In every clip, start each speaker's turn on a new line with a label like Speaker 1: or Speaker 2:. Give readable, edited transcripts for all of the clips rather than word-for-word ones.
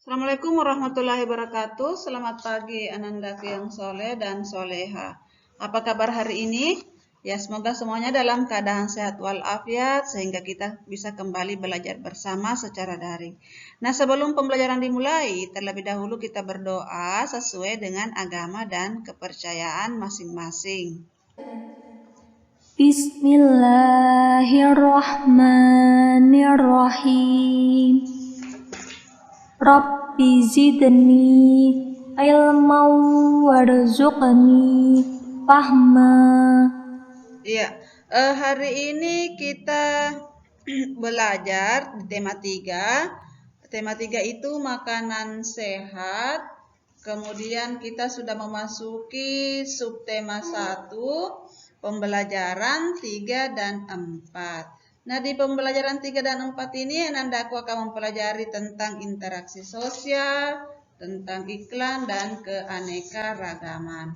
Speaker 1: Assalamualaikum warahmatullahi wabarakatuh. Selamat pagi Anandaku yang soleh dan soleha. Apa kabar hari ini? Ya, semoga semuanya dalam keadaan sehat walafiat sehingga kita bisa kembali belajar bersama secara daring. Nah, sebelum pembelajaran dimulai, terlebih dahulu kita berdoa sesuai dengan agama dan kepercayaan masing-masing.
Speaker 2: Bismillahirrahmanirrahim. Rabbi zidni ilman warzuqni fahma.
Speaker 1: Iya, hari ini kita belajar di tema 3. Tema 3 itu makanan sehat. Kemudian kita sudah memasuki subtema 1, pembelajaran 3 dan 4. Nah, di pembelajaran 3 dan 4 ini Anandaku akan mempelajari tentang interaksi sosial, tentang iklan, dan keanekaragaman.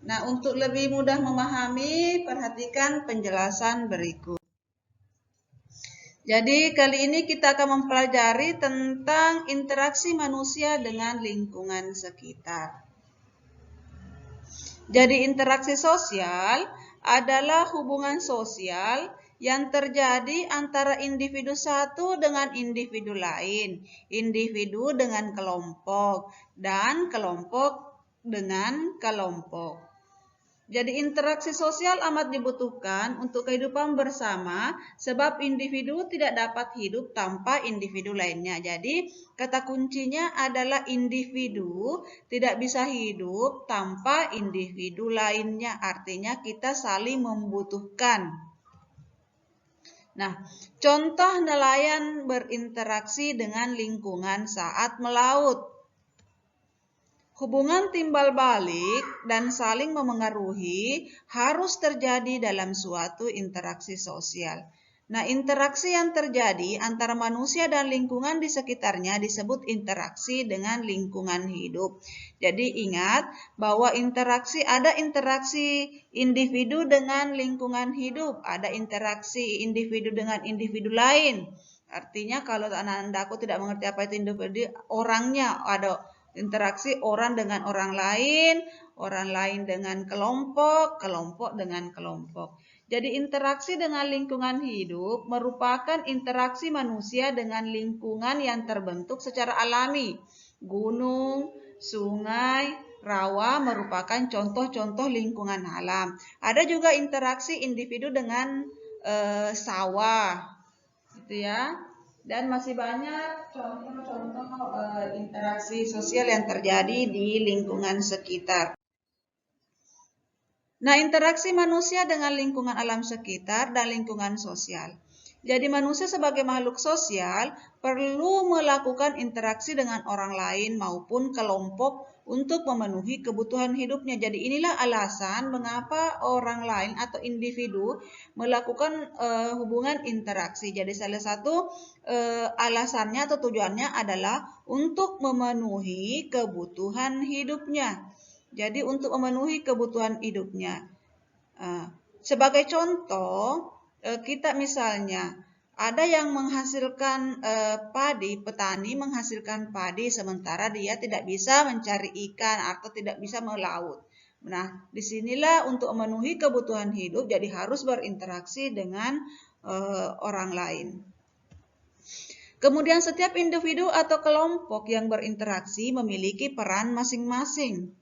Speaker 1: Nah, untuk lebih mudah memahami, perhatikan penjelasan berikut. Jadi, kali ini kita akan mempelajari tentang interaksi manusia dengan lingkungan sekitar. Jadi, interaksi sosial adalah hubungan sosial yang terjadi antara individu satu dengan individu lain, individu dengan kelompok, dan kelompok dengan kelompok. Jadi interaksi sosial amat dibutuhkan untuk kehidupan bersama sebab individu tidak dapat hidup tanpa individu lainnya. Jadi kata kuncinya adalah individu tidak bisa hidup tanpa individu lainnya. Artinya kita saling membutuhkan. Nah, contoh nelayan berinteraksi dengan lingkungan saat melaut. Hubungan timbal balik dan saling memengaruhi harus terjadi dalam suatu interaksi sosial. Nah, interaksi yang terjadi antara manusia dan lingkungan di sekitarnya disebut interaksi dengan lingkungan hidup. Jadi ingat bahwa ada interaksi individu dengan lingkungan hidup, ada interaksi individu dengan individu lain. Artinya kalau Anandaku tidak mengerti apa itu individu, orangnya ada interaksi orang dengan orang lain dengan kelompok, kelompok dengan kelompok. Jadi interaksi dengan lingkungan hidup merupakan interaksi manusia dengan lingkungan yang terbentuk secara alami. Gunung, sungai, rawa merupakan contoh-contoh lingkungan alam. Ada juga interaksi individu dengan sawah, gitu ya. Dan masih banyak contoh-contoh interaksi sosial yang terjadi di lingkungan sekitar. Nah, interaksi manusia dengan lingkungan alam sekitar dan lingkungan sosial. Jadi manusia sebagai makhluk sosial perlu melakukan interaksi dengan orang lain maupun kelompok untuk memenuhi kebutuhan hidupnya. Jadi inilah alasan mengapa orang lain atau individu melakukan hubungan interaksi. Jadi salah satu alasannya atau tujuannya adalah untuk memenuhi kebutuhan hidupnya. Jadi untuk memenuhi kebutuhan hidupnya. Sebagai contoh, kita misalnya ada yang menghasilkan padi, petani menghasilkan padi sementara dia tidak bisa mencari ikan atau tidak bisa melaut. Nah, disinilah untuk memenuhi kebutuhan hidup jadi harus berinteraksi dengan orang lain. Kemudian setiap individu atau kelompok yang berinteraksi memiliki peran masing-masing.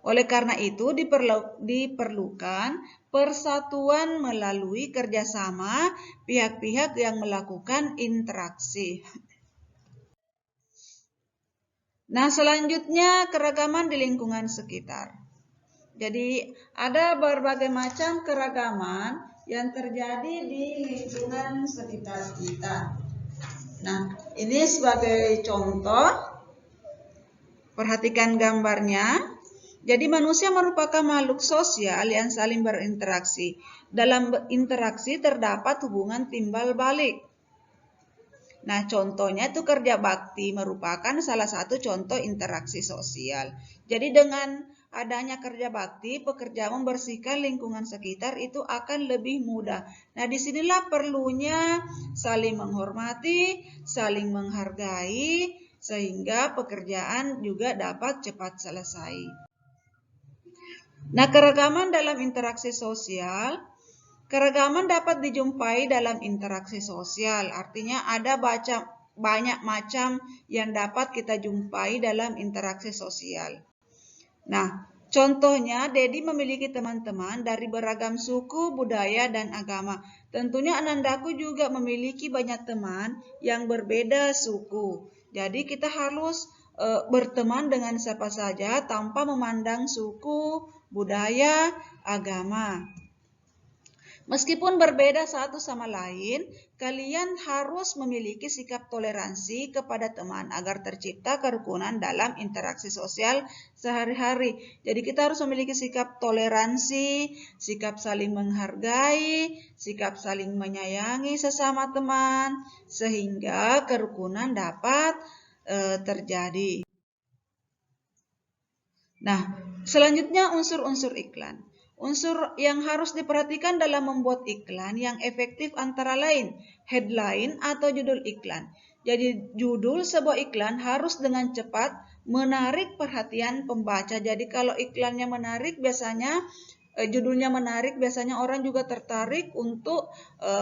Speaker 1: Oleh karena itu diperlukan persatuan melalui kerjasama pihak-pihak yang melakukan interaksi. Nah, selanjutnya keragaman di lingkungan sekitar. Jadi ada berbagai macam keragaman yang terjadi di lingkungan sekitar kita. Nah, ini sebagai contoh, perhatikan gambarnya. Jadi manusia merupakan makhluk sosial yang saling berinteraksi. Dalam interaksi terdapat hubungan timbal balik. Nah, contohnya itu kerja bakti merupakan salah satu contoh interaksi sosial. Jadi dengan adanya kerja bakti, pekerja membersihkan lingkungan sekitar itu akan lebih mudah. Nah, disinilah perlunya saling menghormati, saling menghargai, sehingga pekerjaan juga dapat cepat selesai. Nah, keragaman dalam interaksi sosial. Keragaman dapat dijumpai dalam interaksi sosial, artinya ada banyak macam yang dapat kita jumpai dalam interaksi sosial. Nah, contohnya Dedi memiliki teman-teman dari beragam suku, budaya, dan agama. Tentunya Anandaku juga memiliki banyak teman yang berbeda suku. Jadi kita harus berteman dengan siapa saja tanpa memandang suku, budaya, agama. Meskipun berbeda satu sama lain, kalian harus memiliki sikap toleransi kepada teman agar tercipta kerukunan dalam interaksi sosial sehari-hari. Jadi kita harus memiliki sikap toleransi, sikap saling menghargai, sikap saling menyayangi sesama teman, sehingga kerukunan dapat terjadi. Nah, selanjutnya unsur-unsur iklan. Unsur yang harus diperhatikan dalam membuat iklan yang efektif antara lain headline atau judul iklan. Jadi judul sebuah iklan harus dengan cepat menarik perhatian pembaca. Jadi kalau iklannya menarik biasanya judulnya menarik biasanya orang juga tertarik untuk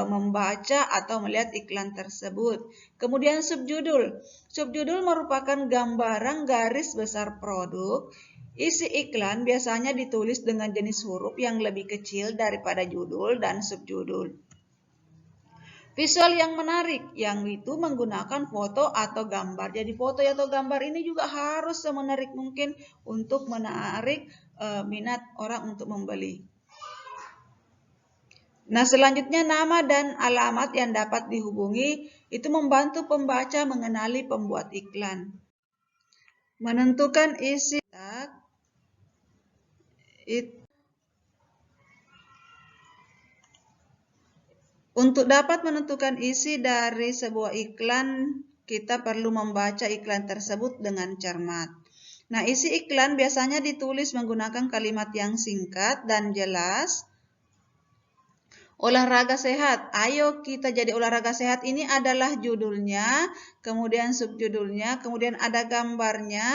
Speaker 1: membaca atau melihat iklan tersebut. Kemudian subjudul. Subjudul merupakan gambaran garis besar produk. Isi iklan biasanya ditulis dengan jenis huruf yang lebih kecil daripada judul dan subjudul. Visual yang menarik, yang itu menggunakan foto atau gambar. Jadi foto atau gambar ini juga harus semenarik mungkin untuk menarik minat orang untuk membeli. Nah, selanjutnya nama dan alamat yang dapat dihubungi itu membantu pembaca mengenali pembuat iklan. Menentukan isi Untuk dapat menentukan isi dari sebuah iklan, kita perlu membaca iklan tersebut dengan cermat. Nah, isi iklan biasanya ditulis menggunakan kalimat yang singkat dan jelas. Olahraga sehat, ayo kita jadi olahraga sehat, ini adalah judulnya, kemudian subjudulnya, kemudian ada gambarnya.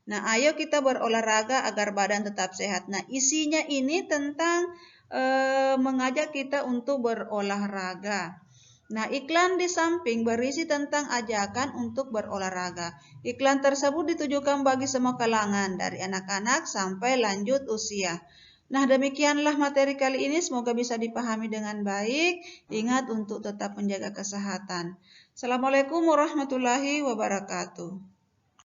Speaker 1: Nah, ayo kita berolahraga agar badan tetap sehat. Nah, isinya ini tentang mengajak kita untuk berolahraga. Nah, iklan di samping berisi tentang ajakan untuk berolahraga. Iklan tersebut ditujukan bagi semua kalangan, dari anak-anak sampai lanjut usia. Nah, demikianlah materi kali ini. Semoga bisa dipahami dengan baik. Ingat untuk tetap menjaga kesehatan. Assalamualaikum warahmatullahi wabarakatuh.